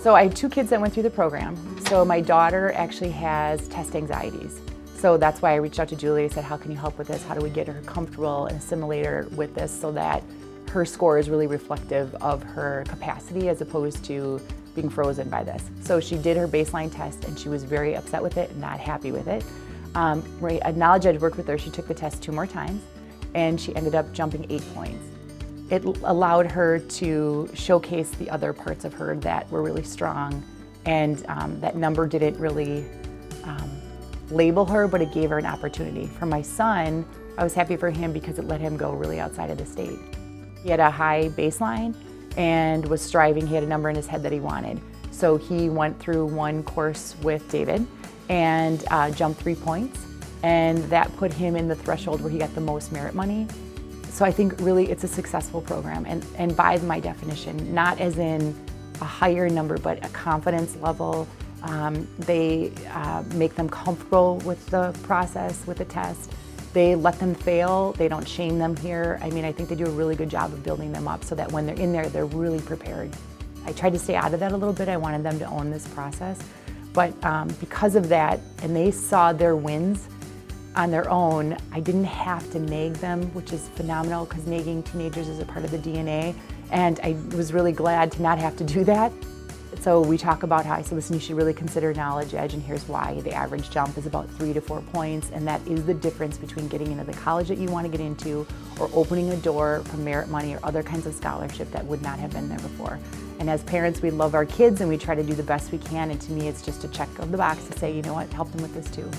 So I have 2 kids that went through the program. So my daughter actually has test anxieties. So that's why I reached out to Julie and said, how can you help with this? How do we get her comfortable and assimilate her with this so that her score is really reflective of her capacity as opposed to being frozen by this. So she did her baseline test and she was very upset with it, not happy with it. At Knowledge Edge worked with her, she took the test 2 more times and she ended up jumping 8 points. It allowed her to showcase the other parts of her that were really strong, and that number didn't really label her, but it gave her an opportunity. For my son, I was happy for him because it let him go really outside of the state. He had a high baseline and was striving. He had a number in his head that he wanted. So he went through one course with David and jumped 3 points, and that put him in the threshold where he got the most merit money. So I think really it's a successful program, and by my definition, not as in a higher number, but a confidence level. They make them comfortable with the process, with the test. They let them fail. They don't shame them here. I mean, I think they do a really good job of building them up so that when they're in there, they're really prepared. I tried to stay out of that a little bit. I wanted them to own this process. But because of that, and they saw their wins on their own, I didn't have to nag them, which is phenomenal because nagging teenagers is a part of the DNA. And I was really glad to not have to do that. So we talk about how I said, listen, you should really consider Knowledge Edge, and here's why. The average jump is about 3 to 4 points, and that is the difference between getting into the college that you want to get into or opening a door for merit money or other kinds of scholarship that would not have been there before. And as parents, we love our kids and we try to do the best we can, and to me it's just a check of the box to say, you know what, help them with this too.